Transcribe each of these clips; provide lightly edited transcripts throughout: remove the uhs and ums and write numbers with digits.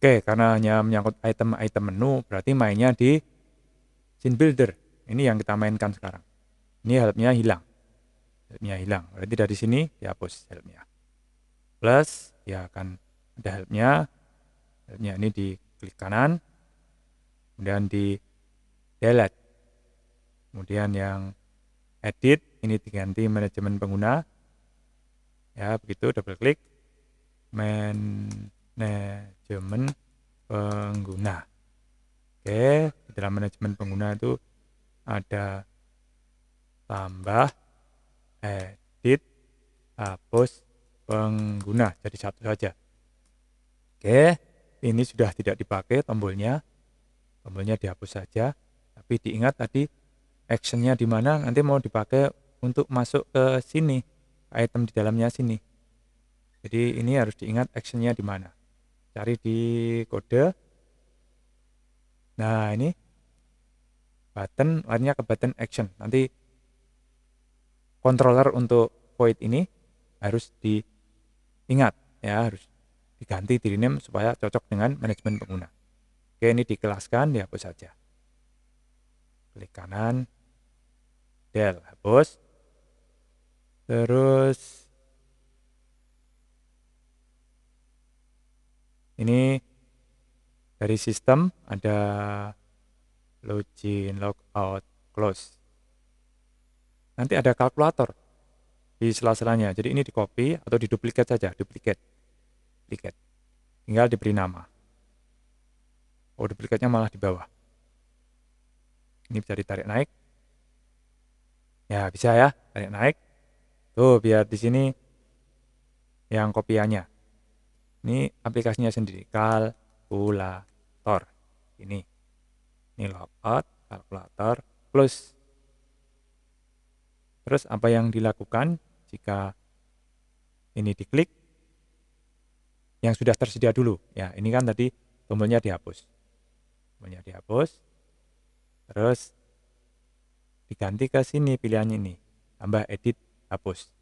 Oke, karena hanya menyangkut item-item menu, berarti mainnya di scene builder. Ini yang kita mainkan sekarang. Ini helpnya hilang. Helpnya hilang. Berarti dari sini dihapus helpnya. Plus, ya akan ada helpnya. Helpnya ini di klik kanan. Kemudian di delete. Kemudian yang edit, ini diganti manajemen pengguna. Ya, begitu, double klik. Manajemen pengguna. Oke, di dalam manajemen pengguna itu ada tambah, edit, hapus pengguna, jadi satu saja. Oke, ini sudah tidak dipakai tombolnya dihapus saja. Tapi diingat tadi actionnya di mana, nanti mau dipakai untuk masuk ke sini, item di dalamnya sini. Jadi ini harus diingat actionnya di mana. Cari di kode. Nah, ini button, larinya ke button action. Nanti controller untuk void ini harus diingat, ya, harus diganti, di rename supaya cocok dengan manajemen pengguna. Oke, ini dikelaskan, dihapus saja. Klik kanan, del, hapus. Terus ini dari sistem ada login, logout, close. Nanti ada kalkulator di sela-selanya. Jadi ini di copy atau di duplicate saja, duplicate. Tinggal diberi nama. Oh, duplikatnya malah di bawah. Ini bisa ditarik naik. Ya, bisa ya, tarik naik. Tuh, biar di sini yang kopiannya. Ini aplikasinya sendiri, kalkulator. Ini logout, kalkulator, close. Terus apa yang dilakukan jika ini diklik? Yang sudah tersedia dulu. Ya, ini kan tadi tombolnya dihapus. Terus diganti ke sini pilihannya ini. Tambah, edit, hapus.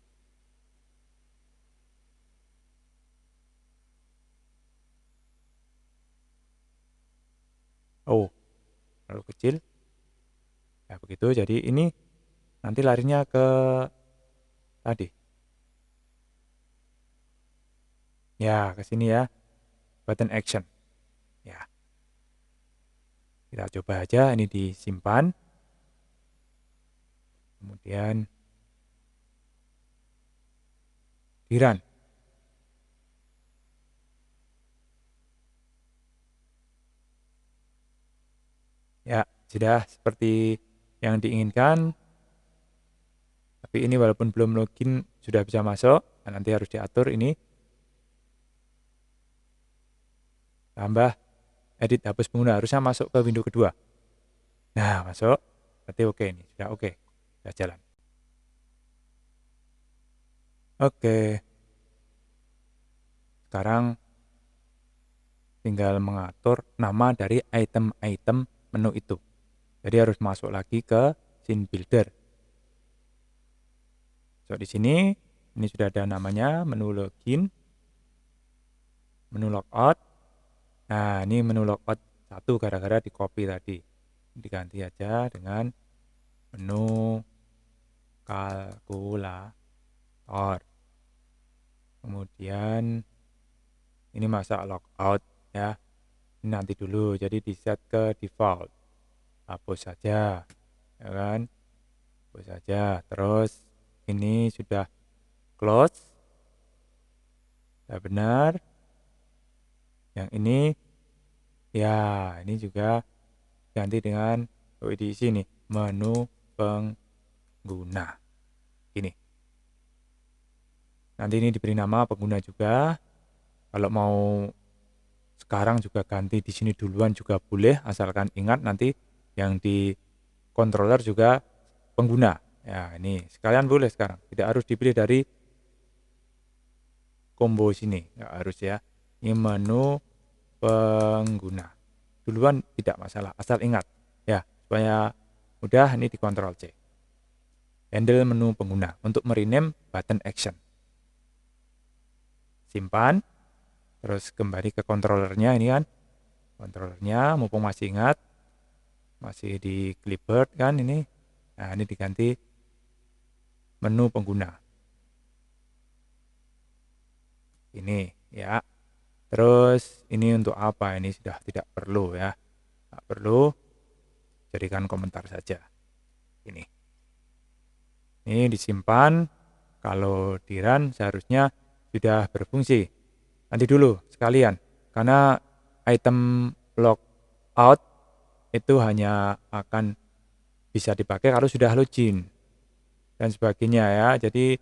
Oh, terlalu kecil. Ya, begitu. Jadi ini nanti larinya ke tadi. Ya, ke sini ya. Button action. Ya. Kita coba aja, ini disimpan. Kemudian di run. Ya, sudah seperti yang diinginkan. Tapi ini walaupun belum login sudah bisa masuk. Nah, nanti harus diatur ini. Tambah, edit, hapus pengguna. Harusnya masuk ke window kedua. Nah, masuk. Berarti oke ini. Sudah oke. Sudah jalan. Oke. Sekarang tinggal mengatur nama dari item-item menu itu. Jadi harus masuk lagi ke scene builder. So, di sini ini sudah ada namanya, menu login, menu logout. Nah, ini menu logout 1 gara-gara di copy tadi. Diganti aja dengan menu kalkulator. Kemudian ini masa logout ya. Ini nanti dulu, jadi di set ke default. Hapus saja, ya kan? Hapus saja. Terus ini sudah close. Sudah benar. Yang ini ya, ini juga ganti dengan di sini menu pengguna. Ini. Nanti ini diberi nama pengguna juga. Kalau mau sekarang juga ganti di sini duluan juga boleh, asalkan ingat nanti yang di controller juga pengguna. Ya, ini sekalian boleh sekarang. Tidak harus dipilih dari combo sini, nggak harus ya. Ini menu pengguna. Duluan tidak masalah, asal ingat ya, supaya mudah. Ini di Ctrl C. Handle menu pengguna untuk merename button action. Simpan. Terus kembali ke controllernya ini kan. Controllernya mumpung masih ingat, masih di clipboard kan ini. Nah, ini diganti menu pengguna. Ini ya. Terus ini untuk apa? Ini sudah tidak perlu ya. Tidak perlu, jadikan komentar saja. Ini disimpan. Kalau di run seharusnya sudah berfungsi. Nanti dulu sekalian. Karena item logout itu hanya akan bisa dipakai kalau sudah login dan sebagainya ya. Jadi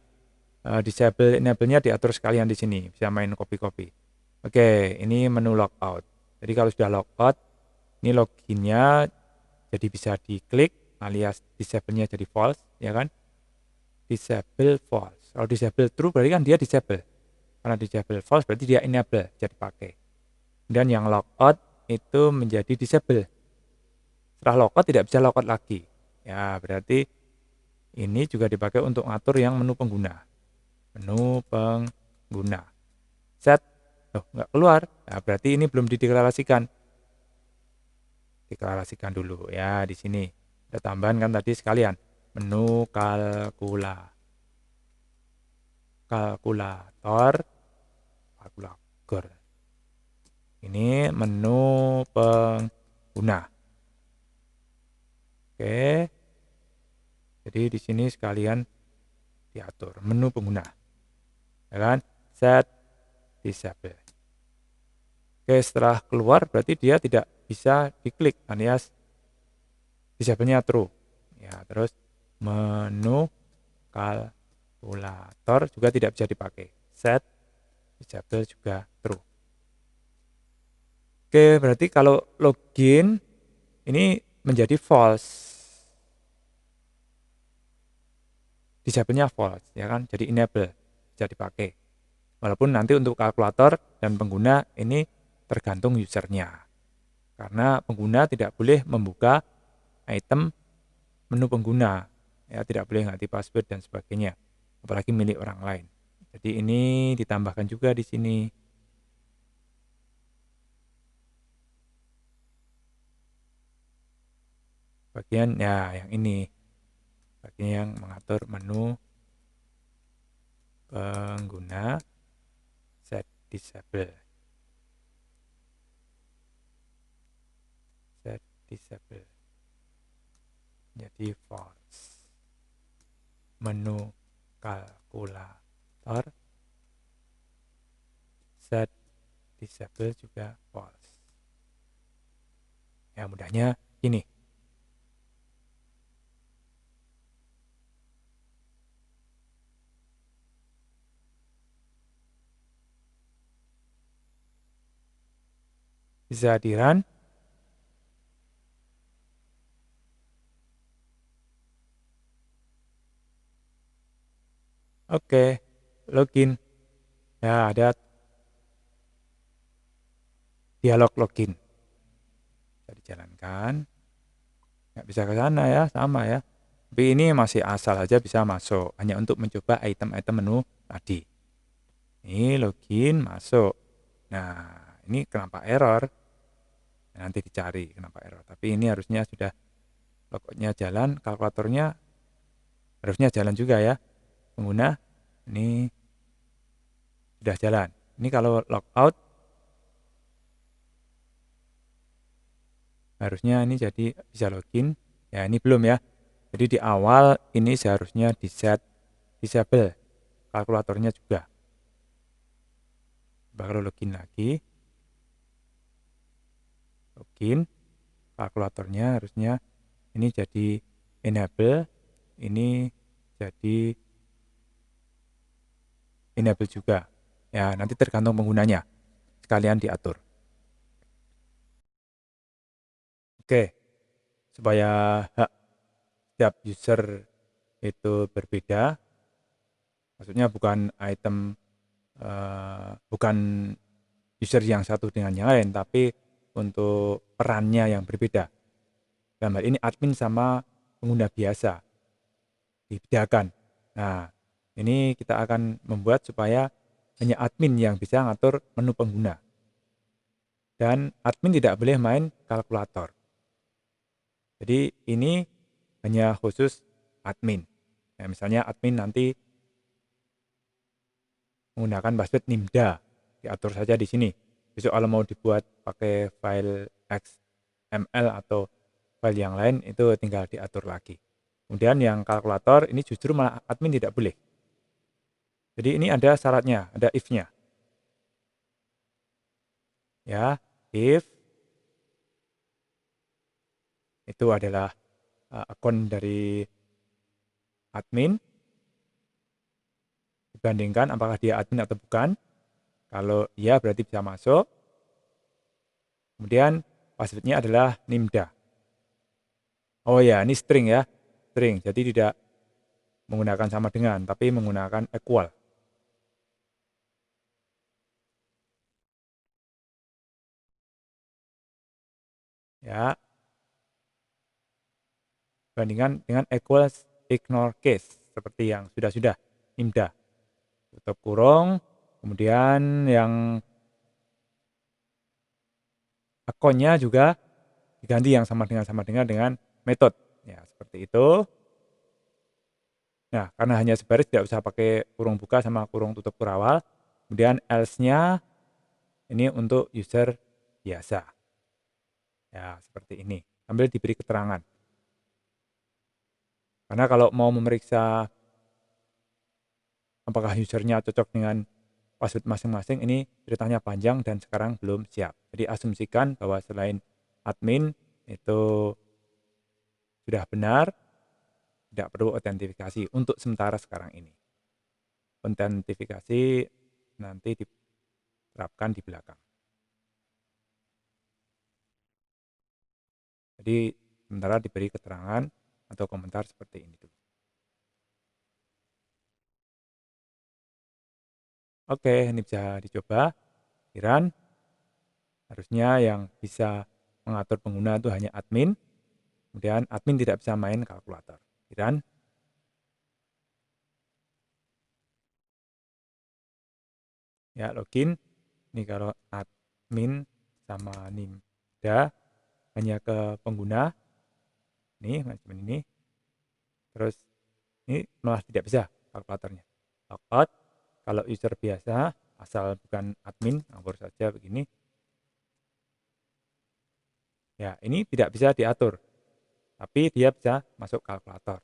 disable enable-nya diatur sekalian di sini. Bisa main copy-copy. Oke, ini menu logout. Jadi kalau sudah logout, ini loginnya jadi bisa diklik alias disable-nya jadi false, ya kan? Disable false. Kalau disable true berarti kan dia disable. Karena disable false berarti dia enable, jadi pakai. Dan yang logout itu menjadi disable. Setelah logout tidak bisa logout lagi. Ya, berarti ini juga dipakai untuk ngatur yang menu pengguna. Menu pengguna. Set. Oh, nggak keluar. Nah, berarti ini belum dideklarasikan. Deklarasikan dulu ya di sini. Ada tambahan kan tadi sekalian. Menu kalkulator. Ini menu pengguna. Oke. Jadi di sini sekalian diatur menu pengguna. Ya kan? Set disable. Oke, setelah keluar berarti dia tidak bisa diklik alias disable-nya true. Ya, terus menu kalkulator juga tidak bisa dipakai. Set disable juga true. Oke, berarti kalau login ini menjadi false. Disable-nya false, ya kan? Jadi enable, bisa dipakai. Walaupun nanti untuk kalkulator dan pengguna ini tergantung usernya. Karena pengguna tidak boleh membuka item menu pengguna. Ya, tidak boleh ganti password dan sebagainya. Apalagi milik orang lain. Jadi ini ditambahkan juga di sini. Bagian ya yang ini. Bagian yang mengatur menu pengguna set disable. Set disable. Jadi false. Menu kalkulator set disable juga false. Ya, mudahnya ini. Bisa di run. Oke, login. Ya, ada dialog login. Bisa dijalankan. Nggak bisa ke sana ya, sama ya. Tapi ini masih asal aja bisa masuk. Hanya untuk mencoba item-item menu tadi. Ini login, masuk. Nah, ini kenapa error? Nanti dicari kenapa error. Tapi ini harusnya sudah logoutnya jalan, kalkulatornya harusnya jalan juga ya. Pengguna ini sudah jalan. Ini kalau logout harusnya ini jadi bisa login. Ya, ini belum ya. Jadi di awal ini seharusnya di set disable kalkulatornya juga. Baru login lagi. Login kalkulatornya harusnya ini jadi enable, ini jadi enable juga. Ya, nanti tergantung penggunanya. Sekalian diatur. Oke. Supaya hak setiap user itu berbeda. Maksudnya bukan item bukan user yang satu dengan yang lain, tapi untuk perannya yang berbeda. Dalam hal ini admin sama pengguna biasa dibedakan. Nah, ini kita akan membuat supaya hanya admin yang bisa ngatur menu pengguna. Dan admin tidak boleh main kalkulator. Jadi ini hanya khusus admin. Ya, misalnya admin nanti menggunakan password NIMDA, diatur saja di sini. Besok kalau mau dibuat pakai file XML atau file yang lain itu tinggal diatur lagi. Kemudian yang kalkulator ini justru malah admin tidak boleh. Jadi ini ada syaratnya, ada if-nya. Ya, if itu adalah akun dari admin, dibandingkan apakah dia admin atau bukan. Kalau iya berarti bisa masuk. Kemudian passwordnya adalah NIMDA. Oh ya, ini string ya, string. Jadi tidak menggunakan sama dengan, tapi menggunakan equal. Ya, bandingkan dengan equals ignore case seperti yang sudah-sudah NIMDA. Tutup kurung, kemudian yang akunnya juga diganti yang sama dengan metode. Ya, seperti itu. Nah, karena hanya sebaris tidak usah pakai kurung buka sama kurung tutup kurawal. Kemudian else-nya ini untuk user biasa. Ya, seperti ini. Sambil diberi keterangan. Karena kalau mau memeriksa apakah usernya cocok dengan password masing-masing, ini ceritanya panjang dan sekarang belum siap. Jadi asumsikan bahwa selain admin itu sudah benar, tidak perlu autentifikasi untuk sementara sekarang ini. Autentifikasi nanti diterapkan di belakang. Jadi sementara diberi keterangan atau komentar seperti ini dulu. Oke, ini bisa dicoba. Kiran, harusnya yang bisa mengatur pengguna itu hanya admin. Kemudian admin tidak bisa main kalkulator. Kiran, ya login. Ini kalau admin sama NIMDA hanya ke pengguna. Ini manajemen ini. Terus ini malah tidak bisa kalkulatornya. Logout, kalau user biasa asal bukan admin, ngawur saja begini. Ya, ini tidak bisa diatur. Tapi dia bisa masuk kalkulator.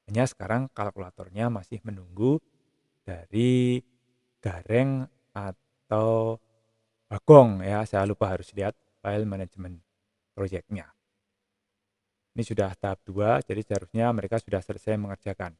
Hanya sekarang kalkulatornya masih menunggu dari Gareng atau Bagong ya. Saya lupa harus lihat file manajemen proyeknya. Ini sudah tahap 2, jadi seharusnya mereka sudah selesai mengerjakan.